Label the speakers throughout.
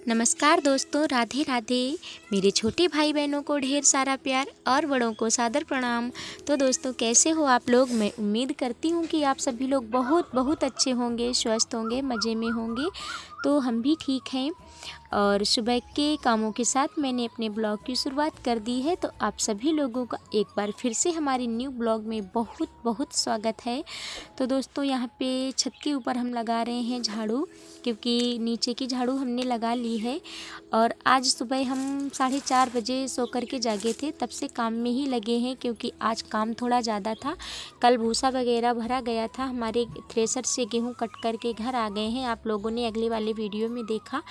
Speaker 1: नमस्कार दोस्तों, राधे राधे। मेरे छोटे भाई बहनों को ढेर सारा प्यार और बड़ों को सादर प्रणाम। तो दोस्तों, कैसे हो आप लोग? मैं उम्मीद करती हूँ कि आप सभी लोग बहुत बहुत अच्छे होंगे, स्वस्थ होंगे, मज़े में होंगे। तो हम भी ठीक हैं और सुबह के कामों के साथ मैंने अपने ब्लॉग की शुरुआत कर दी है। तो आप सभी लोगों का एक बार फिर से हमारे न्यू ब्लॉग में बहुत बहुत स्वागत है। तो दोस्तों, यहाँ पे छत के ऊपर हम लगा रहे हैं झाड़ू, क्योंकि नीचे की झाड़ू हमने लगा ली है। और आज सुबह हम 4:30 बजे सो कर के जागे थे, तब से काम में ही लगे हैं, क्योंकि आज काम थोड़ा ज़्यादा था। कल भूसा वगैरह भरा गया था, हमारे थ्रेसर से गेहूं कट करके घर आ गए हैं। आप लोगों ने अगले वाले वीडियो में देखा।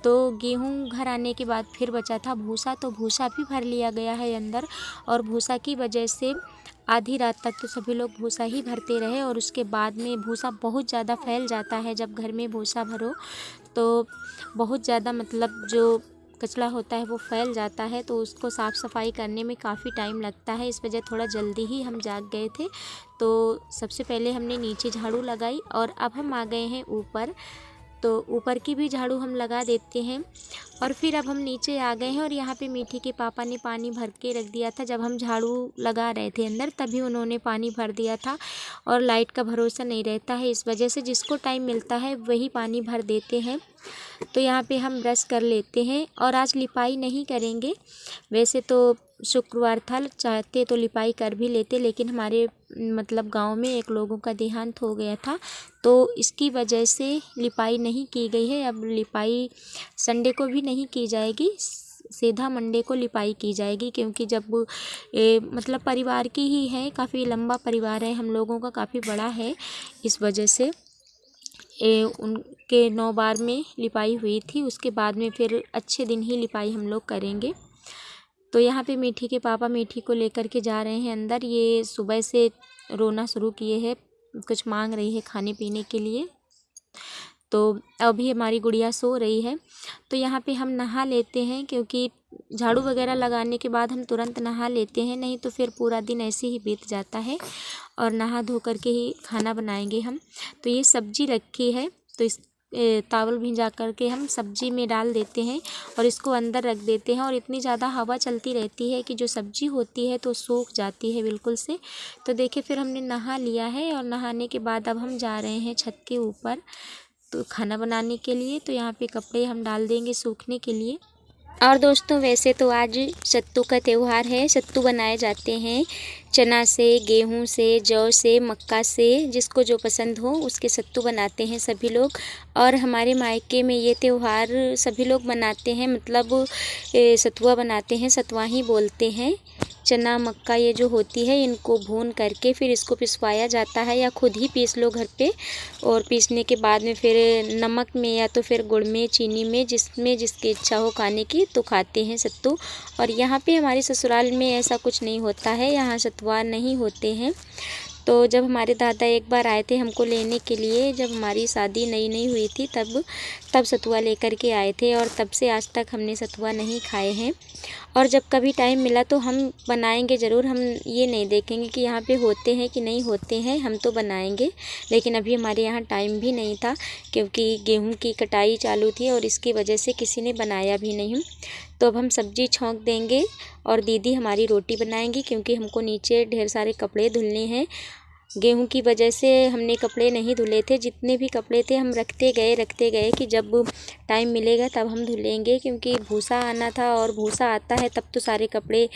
Speaker 1: तो गेहूं घर आने के बाद फिर बचा था भूसा, तो भूसा भी भर लिया गया है अंदर। और भूसा की वजह से आधी रात तक तो सभी लोग भूसा ही भरते रहे। और उसके बाद में भूसा बहुत ज़्यादा फैल जाता है। जब घर में भूसा भरो तो बहुत ज़्यादा मतलब जो कचरा होता है वो फैल जाता है, तो उसको साफ़ सफाई करने में काफ़ी टाइम लगता है। इस वजह थोड़ा जल्दी ही हम जाग गए थे। तो सबसे पहले हमने नीचे झाड़ू लगाई और अब हम आ गए हैं ऊपर। तो ऊपर की भी झाड़ू हम लगा देते हैं। और फिर अब हम नीचे आ गए हैं और यहाँ पे मीठी के पापा ने पानी भर के रख दिया था। जब हम झाड़ू लगा रहे थे अंदर, तभी उन्होंने पानी भर दिया था। और लाइट का भरोसा नहीं रहता है, इस वजह से जिसको टाइम मिलता है वही पानी भर देते हैं। तो यहाँ पे हम ब्रश कर लेते हैं और आज लिपाई नहीं करेंगे। वैसे तो शुक्रवार था, चाहते तो लिपाई कर भी लेते, लेकिन हमारे मतलब गांव में एक लोगों का देहांत हो गया था, तो इसकी वजह से लिपाई नहीं की गई है। अब लिपाई संडे को भी नहीं की जाएगी, सीधा मंडे को लिपाई की जाएगी, क्योंकि जब मतलब परिवार की ही है, काफ़ी लंबा परिवार है हम लोगों का, काफ़ी बड़ा है। इस वजह से उनके 9 बार में लिपाई हुई थी। उसके बाद में फिर अच्छे दिन ही लिपाई हम लोग करेंगे। तो यहाँ पे मीठी के पापा मीठी को लेकर के जा रहे हैं अंदर। ये सुबह से रोना शुरू किए हैं, कुछ मांग रही है खाने पीने के लिए। तो अभी हमारी गुड़िया सो रही है। तो यहाँ पे हम नहा लेते हैं, क्योंकि झाड़ू वगैरह लगाने के बाद हम तुरंत नहा लेते हैं, नहीं तो फिर पूरा दिन ऐसे ही बीत जाता है। और नहा धो करके ही खाना बनाएंगे हम। तो ये सब्जी रखी है, तो इस तावल भिंजा करके हम सब्जी में डाल देते हैं और इसको अंदर रख देते हैं। और इतनी ज़्यादा हवा चलती रहती है कि जो सब्जी होती है तो सूख जाती है बिल्कुल से। तो देखिए, फिर हमने नहा लिया है और नहाने के बाद अब हम जा रहे हैं छत के ऊपर तो खाना बनाने के लिए। तो यहाँ पे कपड़े हम डाल देंगे सूखने के लिए। और दोस्तों, वैसे तो आज सत्तू का त्यौहार है। सत्तू बनाए जाते हैं चना से, गेहूं से, जौ से, मक्का से, जिसको जो पसंद हो उसके सत्तू बनाते हैं सभी लोग। और हमारे मायके में ये त्यौहार सभी लोग मनाते हैं, मतलब सतुआ बनाते हैं, सतुआ ही बोलते हैं। चना मक्का ये जो होती है, इनको भून करके फिर इसको पिसवाया जाता है, या खुद ही पीस लो घर पे। और पीसने के बाद में फिर नमक में या तो फिर गुड़ में, चीनी में, जिसमें जिसकी इच्छा हो खाने की, तो खाते हैं सत्तू। और यहाँ पे हमारे ससुराल में ऐसा कुछ नहीं होता है, यहाँ सतुआ नहीं होते हैं। तो जब हमारे दादा एक बार आए थे हमको लेने के लिए, जब हमारी शादी नई नई हुई थी, तब सतुआ लेकर के आए थे। और तब से आज तक हमने सतुआ नहीं खाए हैं। और जब कभी टाइम मिला तो हम बनाएंगे ज़रूर। हम ये नहीं देखेंगे कि यहाँ पे होते हैं कि नहीं होते हैं, हम तो बनाएंगे। लेकिन अभी हमारे यहाँ टाइम भी नहीं था, क्योंकि गेहूं की कटाई चालू थी और इसकी वजह से किसी ने बनाया भी नहीं। तो अब हम सब्ज़ी छौंक देंगे और दीदी हमारी रोटी बनाएंगी, क्योंकि हमको नीचे ढेर सारे कपड़े धुलने हैं। गेहूं की वजह से हमने कपड़े नहीं धुले थे, जितने भी कपड़े थे हम रखते गए कि जब टाइम मिलेगा तब हम धुलेंगे, क्योंकि भूसा आना था और भूसा आता है तब तो सारे कपड़े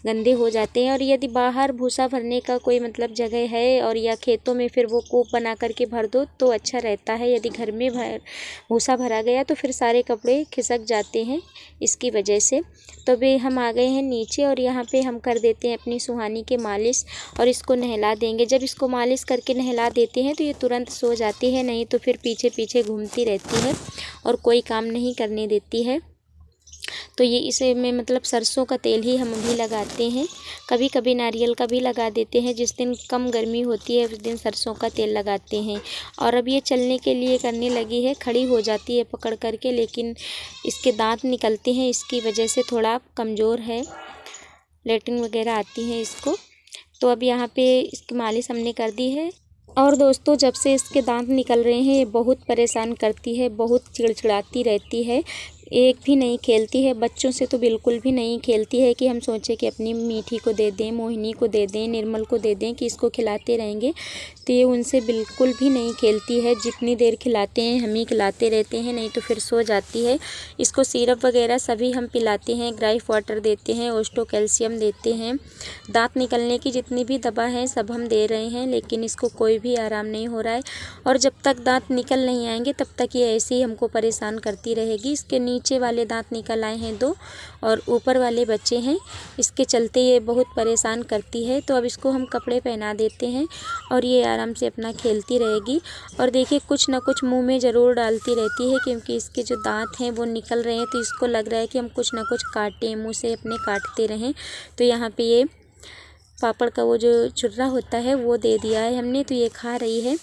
Speaker 1: गंदे हो जाते हैं। और यदि बाहर भूसा भरने का कोई मतलब जगह है और या खेतों में, फिर वो कूप बना करके भर दो तो अच्छा रहता है। यदि घर में भूसा भरा गया तो फिर सारे कपड़े खिसक जाते हैं इसकी वजह से। तो भी हम आ गए हैं नीचे और यहाँ पे हम कर देते हैं अपनी सुहानी के मालिश और इसको नहला देंगे। जब इसको मालिश करके नहला देते हैं तो ये तुरंत सो जाती है, नहीं तो फिर पीछे पीछे घूमती रहती है और कोई काम नहीं करने देती है। तो ये इसे में मतलब सरसों का तेल ही हम भी लगाते हैं, कभी कभी नारियल का भी लगा देते हैं। जिस दिन कम गर्मी होती है उस दिन सरसों का तेल लगाते हैं। और अब ये चलने के लिए करने लगी है, खड़ी हो जाती है पकड़ करके, लेकिन इसके दांत निकलते हैं, इसकी वजह से थोड़ा कमज़ोर है, लेटरिन वगैरह आती है इसको। तो अब यहाँ पे इसकी मालिश हमने कर दी है। और दोस्तों, जब से इसके दांत निकल रहे हैं ये बहुत परेशान करती है, बहुत चिड़चिड़ाती रहती है। एक भी नहीं खेलती है, बच्चों से तो बिल्कुल भी नहीं खेलती है कि हम सोचें कि अपनी मीठी को दे दें, मोहिनी को दे दें, निर्मल को दे दें कि इसको खिलाते रहेंगे, तो ये उनसे बिल्कुल भी नहीं खेलती है। जितनी देर खिलाते हैं हम ही खिलाते रहते हैं, नहीं तो फिर सो जाती है। इसको सिरप वगैरह सभी हम पिलाते हैं, ग्राइफ वाटर देते हैं, ओस्टो कैल्शियम देते हैं, दांत निकलने की जितनी भी दवा है सब हम दे रहे हैं, लेकिन इसको कोई भी आराम नहीं हो रहा है। और जब तक दांत निकल नहीं आएंगे तब तक ये ऐसे ही हमको परेशान करती रहेगी। इसके नीचे वाले दांत निकल आए हैं 2 और ऊपर वाले बच्चे हैं, इसके चलते ये बहुत परेशान करती है। तो अब इसको हम कपड़े पहना देते हैं और ये आराम से अपना खेलती रहेगी। और देखिए कुछ ना कुछ मुंह में ज़रूर डालती रहती है, क्योंकि इसके जो दांत हैं वो निकल रहे हैं, तो इसको लग रहा है कि हम कुछ ना कुछ काटें, मुँह से अपने काटते रहें। तो यहाँ पे ये पापड़ का वो जो चुर्रा होता है वो दे दिया है हमने, तो ये खा रही है।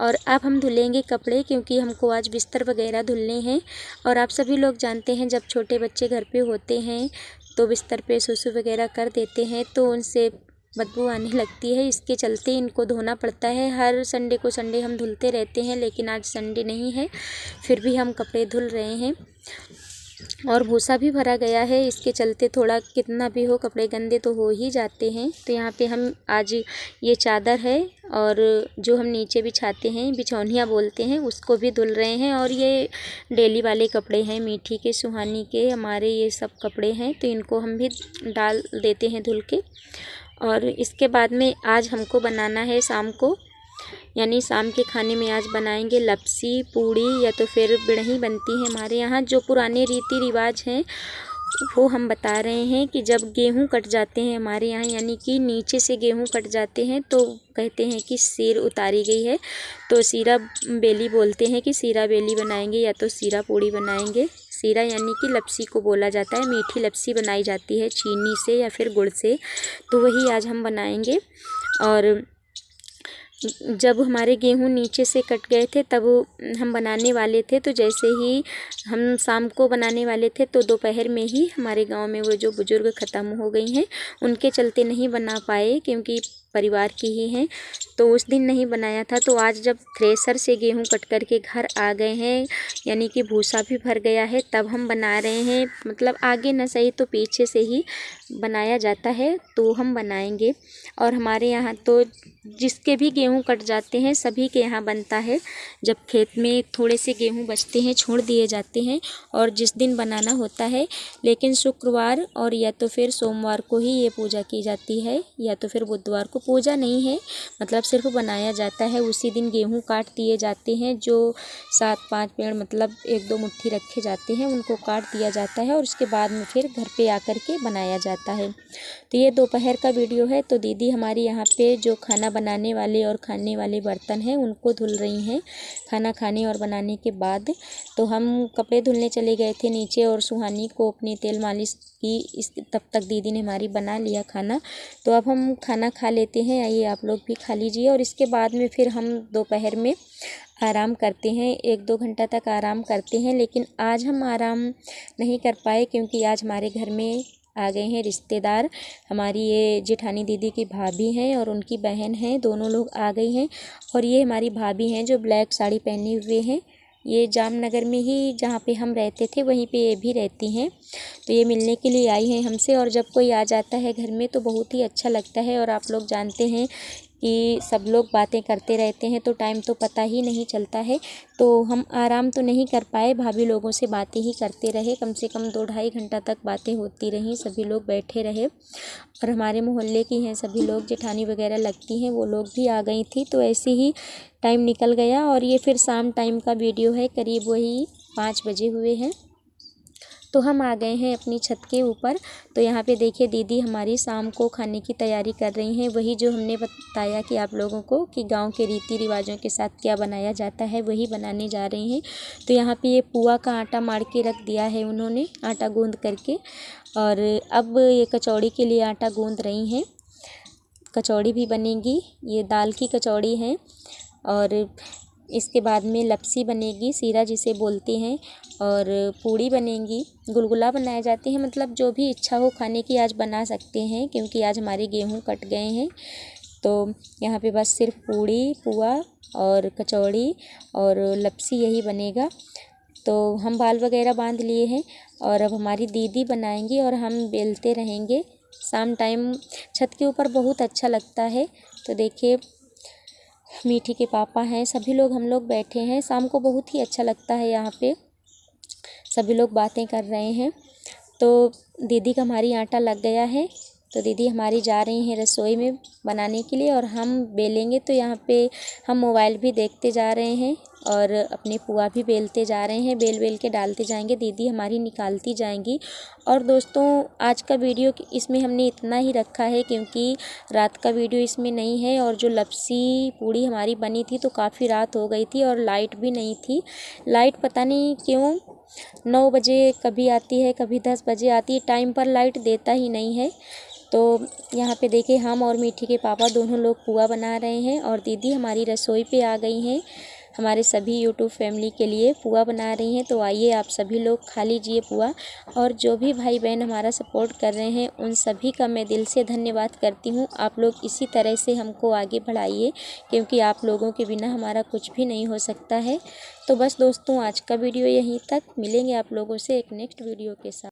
Speaker 1: और अब हम धुलेंगे कपड़े, क्योंकि हमको आज बिस्तर वगैरह धुलने हैं। और आप सभी लोग जानते हैं जब छोटे बच्चे घर पे होते हैं तो बिस्तर पे सुसु वगैरह कर देते हैं तो उनसे बदबू आने लगती है। इसके चलते इनको धोना पड़ता है। हर संडे को संडे हम धुलते रहते हैं, लेकिन आज संडे नहीं है फिर भी हम कपड़े धुल रहे हैं। और भूसा भी भरा गया है, इसके चलते थोड़ा कितना भी हो कपड़े गंदे तो हो ही जाते हैं। तो यहाँ पे हम आज ये चादर है और जो हम नीचे बिछाते हैं, बिछौनिया बोलते हैं, उसको भी धुल रहे हैं। और ये डेली वाले कपड़े हैं, मीठी के, सुहानी के, हमारे ये सब कपड़े हैं, तो इनको हम भी डाल देते हैं धुल के। और इसके बाद में आज हमको बनाना है शाम को, यानी शाम के खाने में आज बनाएंगे लपसी, पूड़ी या तो फिर बिड़ही बनती है हमारे यहाँ। जो पुराने रीति रिवाज हैं वो हम बता रहे हैं कि जब गेहूँ कट जाते हैं हमारे यहाँ, यानी कि नीचे से गेहूँ कट जाते हैं तो कहते हैं कि सिर उतारी गई है, तो सीरा बेली बोलते हैं कि सीरा बेली बनाएंगे या तो सीरा पूड़ी बनाएंगे। सीरा यानी कि लपसी को बोला जाता है, मीठी लपसी बनाई जाती है चीनी से या फिर गुड़ से, तो वही आज हम बनाएंगे। और जब हमारे गेहूँ नीचे से कट गए थे तब हम बनाने वाले थे, तो जैसे ही हम शाम को बनाने वाले थे तो दोपहर में ही हमारे गांव में वो जो बुज़ुर्ग ख़त्म हो गई हैं, उनके चलते नहीं बना पाए, क्योंकि परिवार की ही हैं, तो उस दिन नहीं बनाया था। तो आज जब थ्रेसर से गेहूँ कट कर के घर आ गए हैं, यानी कि भूसा भी भर गया है, तब हम बना रहे हैं। मतलब आगे न सही तो पीछे से ही बनाया जाता है, तो हम बनाएंगे। और हमारे यहाँ तो जिसके भी गेहूँ कट जाते हैं सभी के यहाँ बनता है। जब खेत में थोड़े से गेहूँ बचते हैं छोड़ दिए जाते हैं और जिस दिन बनाना होता है, लेकिन शुक्रवार और या तो फिर सोमवार को ही ये पूजा की जाती है, या तो फिर बुधवार को। पूजा नहीं है, मतलब सिर्फ बनाया जाता है। उसी दिन गेहूँ काट दिए जाते हैं, जो 7-5 पेड़ मतलब 1-2 मुट्ठी रखे जाते हैं, उनको काट दिया जाता है और उसके बाद में फिर घर पे आकर के बनाया जाता है। तो ये दोपहर का वीडियो है। तो दीदी हमारी यहाँ पे जो खाना बनाने वाले और खाने वाले बर्तन हैं उनको धुल रही हैं खाना खाने और बनाने के बाद। तो हम कपड़े धुलने चले गए थे नीचे और सुहानी को अपनी तेल मालिश की, इस तब तक दीदी ने हमारी बना लिया खाना। तो अब हम खाना खा लेते हैं, आइए आप लोग भी खा लीजिए। और इसके बाद में फिर हम दोपहर में आराम करते हैं, 1-2 घंटा तक आराम करते हैं। लेकिन आज हम आराम नहीं कर पाए, क्योंकि आज हमारे घर में आ गए हैं रिश्तेदार। हमारी ये जेठानी दीदी की भाभी हैं और उनकी बहन हैं, दोनों लोग आ गई हैं। और ये हमारी भाभी हैं जो ब्लैक साड़ी पहने हुए हैं, ये जामनगर में ही जहाँ पे हम रहते थे वहीं पे ये भी रहती हैं। तो ये मिलने के लिए आई हैं हमसे। और जब कोई आ जाता है घर में तो बहुत ही अच्छा लगता है। और आप लोग जानते हैं कि सब लोग बातें करते रहते हैं तो टाइम तो पता ही नहीं चलता है। तो हम आराम तो नहीं कर पाए, भाभी लोगों से बातें ही करते रहे, कम से कम 2-2.5 घंटा तक बातें होती रहीं, सभी लोग बैठे रहे। और हमारे मोहल्ले की हैं सभी लोग, जेठानी वगैरह लगती हैं, वो लोग भी आ गई थी। तो ऐसे ही टाइम निकल गया। और ये फिर शाम टाइम का वीडियो है, करीब वही 5 बजे हुए हैं। तो हम आ गए हैं अपनी छत के ऊपर। तो यहाँ पे देखिए दीदी हमारी शाम को खाने की तैयारी कर रही हैं, वही जो हमने बताया कि आप लोगों को कि गांव के रीति रिवाजों के साथ क्या बनाया जाता है वही बनाने जा रही हैं। तो यहाँ पे ये पुआ का आटा मार के रख दिया है उन्होंने, आटा गूँध करके। और अब ये कचौड़ी के लिए आटा गूँध रही हैं, कचौड़ी भी बनेगी, ये दाल की कचौड़ी है। और इसके बाद में लपसी बनेगी, सीरा जिसे बोलते हैं, और पूड़ी बनेगी, गुलगुला बनाए जाते हैं। मतलब जो भी इच्छा हो खाने की आज बना सकते हैं, क्योंकि आज हमारे गेहूँ कट गए हैं। तो यहाँ पे बस सिर्फ पूड़ी, पुआ और कचौड़ी और लपसी यही बनेगा। तो हम बाल वगैरह बांध लिए हैं और अब हमारी दीदी बनाएंगी और हम बेलते रहेंगे। शाम टाइम छत के ऊपर बहुत अच्छा लगता है। तो देखिए मीठी के पापा हैं, सभी लोग हम लोग बैठे हैं। शाम को बहुत ही अच्छा लगता है, यहाँ पे सभी लोग बातें कर रहे हैं। तो दीदी का हमारी आटा लग गया है, तो दीदी हमारी जा रही हैं रसोई में बनाने के लिए और हम बेलेंगे। तो यहाँ पे हम मोबाइल भी देखते जा रहे हैं और अपने पुआ भी बेलते जा रहे हैं, बेल बेल के डालते जाएंगे, दीदी हमारी निकालती जाएंगी। और दोस्तों आज का वीडियो इसमें हमने इतना ही रखा है क्योंकि रात का वीडियो इसमें नहीं है। और जो लपसी पूड़ी हमारी बनी थी तो काफ़ी रात हो गई थी और लाइट भी नहीं थी। लाइट पता नहीं क्यों 9 बजे कभी आती है, कभी 10 बजे आती है, टाइम पर लाइट देता ही नहीं है। तो यहाँ पे देखिए हम और मीठी के पापा दोनों लोग पुआ बना रहे हैं और दीदी हमारी रसोई पे आ गई हैं, हमारे सभी यूट्यूब फैमिली के लिए पुआ बना रही हैं। तो आइए आप सभी लोग खा लीजिए पुआ। और जो भी भाई बहन हमारा सपोर्ट कर रहे हैं उन सभी का मैं दिल से धन्यवाद करती हूँ। आप लोग इसी तरह से हमको आगे बढ़ाइए क्योंकि आप लोगों के बिना हमारा कुछ भी नहीं हो सकता है। तो बस दोस्तों आज का वीडियो यहीं तक, मिलेंगे आप लोगों से एक नेक्स्ट वीडियो के साथ।